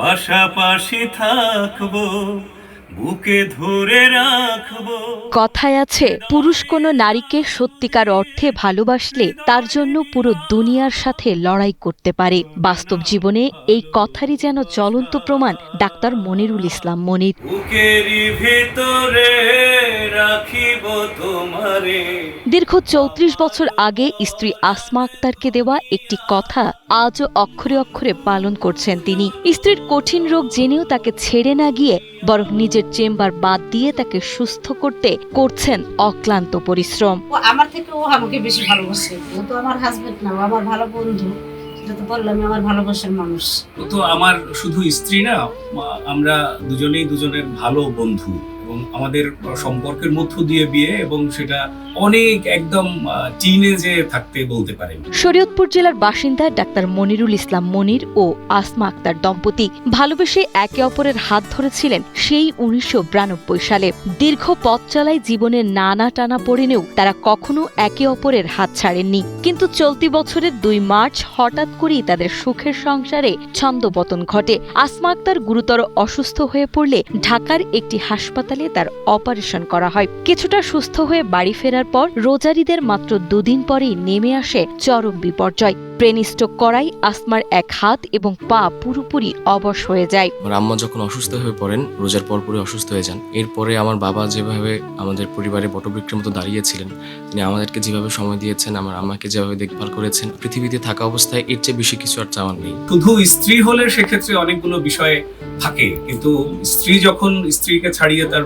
পাশাপাশি থাকবো, বুকে ধরে রাখবো। কথায় আছে, পুরুষ কোনো নারীকে সত্যিকার অর্থে ভালোবাসলে তার জন্য পুরো দুনিয়ার সাথে লড়াই করতে পারে। বাস্তব জীবনে এই কথারই যেন জ্বলন্ত প্রমাণ ডাক্তার মনিরুল ইসলাম মনির। বুকেরই ভিতরে রাখিব তোমারে। দীর্ঘ ৩৪ বছর আগে স্ত্রী আসমা আক্তারকে দেওয়া একটি কথা আজও অক্ষরে অক্ষরে পালন করছেন তিনি। স্ত্রীর কঠিন রোগ জেনেও তাকে ছেড়ে না গিয়ে বরং নিজের চেম্বার বাদ দিয়ে তাকে সুস্থ করতে করছেন অক্লান্ত পরিশ্রম। আমার থেকে ও আমাকে বেশি ভালোবাসে। ও তো আমার হাজবেন্ড না, ও আমার ভালো বন্ধু। সেটা তো বললাম, আমার ভালোবাসার মানুষ। ও তো আমার শুধু স্ত্রী না, আমরা দুজনেই দুজনের ভালো বন্ধু এবং আমাদের সম্পর্কের মধ্য দিয়ে বিয়ে, এবং সেটা অনেক একদম টিনেজে থাকতে বলতে পারেন। শরীয়তপুর জেলার বাসিন্দা ডাক্তার মনিরুল ইসলাম মনির ও আসমা আক্তার দম্পতি ভালোবেসে একে অপরের হাত ধরেছিলেন সেই ১৯৯২ সালে। দীর্ঘ পথ চলায় জীবনের নানা টানা পড়েনেও তারা কখনো একে অপরের হাত ছাড়েননি। কিন্তু চলতি বছরের ২ মার্চ হঠাৎ করেই তাদের সুখের সংসারে ছন্দপতন ঘটে। আসমা আক্তার গুরুতর অসুস্থ হয়ে পড়লে ঢাকার একটি হাসপাতালে তার অপারেশন করা হয়। কিছুটা সুস্থ হয়ে বাড়ি ফেরার পর রোজারিদের মাত্র ২ দিন পরেই নেমে আসে চরম বিপর্যয়। ব্রেন স্ট্রোক করায় আসমার এক হাত এবং পা পুরোপুরি অবশ হয়ে যায়। আমার আম্মা যখন অসুস্থ হয়ে পড়েন, রোজার পরপরই অসুস্থ হয়ে যান। এরপরে আমার বাবা যেভাবে আমাদের পরিবারে বটবৃক্ষের মতো দাঁড়িয়েছিলেন, তিনি আমাদেরকে যেভাবে সময় দিয়েছেন, আমার আম্মাকে যেভাবে দেখভাল করেছেন, পৃথিবীতে থাকা অবস্থায় এর চেয়ে বেশি কিছু আর চাওয়ার নেই। শুধু স্ত্রী হলে সেক্ষেত্রে অনেকগুলো বিষয় থাকে, কিন্তু স্ত্রী যখন স্ত্রীকে ছাড়িয়ে তার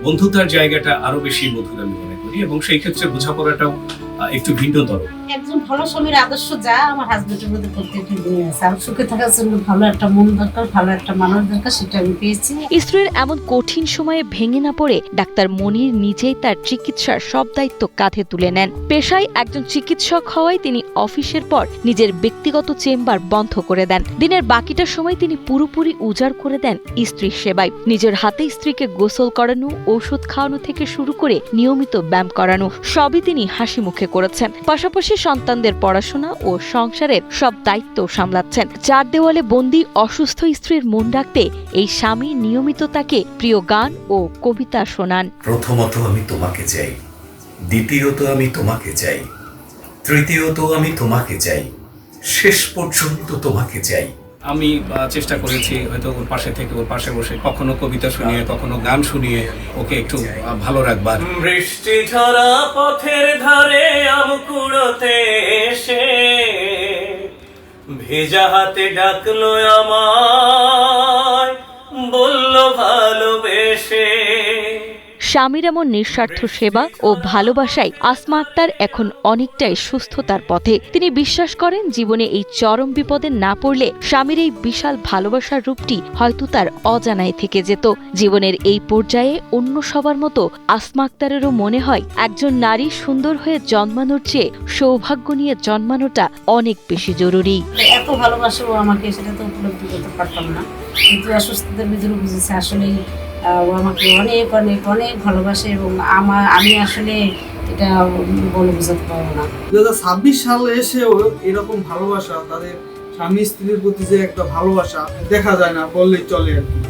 বন্ধুত্বের জায়গাটা আরো বেশি মধুর আমি মনে করি, এবং সেই ক্ষেত্রে বোঝাপড়াটাও একটু ভিন্নতর। একজন ভালো স্বামীর আদর্শ যা আমার হাজবেন্ডের মধ্যে প্রত্যেকটি গুণই আছে। আর সুখে থাকার জন্য ভালো একটা মন দরকার, ভালো একটা মানুষ দরকার, সেটা আমি পেয়েছি। স্ত্রীর এমন কঠিন সময়ে ভেঙে না পড়ে ডাক্তার মনির নিজেই তার চিকিৎসার সব দায়িত্ব কাঁধে তুলে নেন। পেশায় একজন চিকিৎসক হওয়ায় তিনি অফিসের পর নিজের ব্যক্তিগত চেম্বার বন্ধ করে দেন। দিনের বাকিটা সময় তিনি পুরোপুরি উজাড় করে দেন স্ত্রীর সেবায়। নিজের হাতে স্ত্রীকে গোসল করানো, ঔষধ খাওয়ানো থেকে শুরু করে নিয়মিত ব্যায়াম করানো সবই তিনি হাসি মুখে করেছেন। পাশাপাশি সন্তানদের পড়াশোনা ও সংসারের সব দায়িত্ব সামলাচ্ছেন। ৪ দেওয়ালে বন্দী অসুস্থ স্ত্রীর মন রাখতে এই স্বামী নিয়মিত তাকে প্রিয় গান ও কবিতা শোনান। প্রথমত আমি তোমাকে চাই, দ্বিতীয়ত আমি তোমাকে চাই, তৃতীয়ত আমি তোমাকে চাই, শেষ পর্যন্ত তোমাকে চাই। আমি চেষ্টা করেছি হয়তো ওর পাশে বসে কখনো কবিতা শুনিয়ে, কখনো গান শুনিয়ে ওকে একটু ভালো রাখবার। বৃষ্টি ঝরা পথের ধারে আম কুড়োতে এসে ভেজা হাতে ডাকলো আমায়, বলল ভালোবেসে। স্বামীর এমন নিঃস্বার্থ সেবা ও ভালোবাসায় আসমা আক্তার এখন অনেকটাই সুস্থতার পথে। তিনি বিশ্বাস করেন, জীবনে এই চরম বিপদে না পড়লে স্বামীর এই বিশাল ভালোবাসার রূপটি হয়তো তার অজানায় থেকে যেত। জীবনের এই পর্যায়ে অন্য সবার মতো আসমা আক্তারেরও মনে হয়, একজন নারী সুন্দর হয়ে জন্মানোর চেয়ে সৌভাগ্য নিয়ে জন্মানোটা অনেক বেশি জরুরি। এত ভালোবাসে ও আমাকে, সেটা তো উপলব্ধি করতে পারতাম না, কিন্তু অসুস্থতার ভিতরে বুঝেছে আসলে ও আমাকে অনেক অনেক অনেক ভালোবাসে, এবং আমি আসলে এটা বলে বোঝাতে পারবো না। 2026 সালে এসেও এরকম ভালোবাসা, তাদের স্বামী স্ত্রীর প্রতি যে একটা ভালোবাসা দেখা যায় না বললেই চলে আর কি।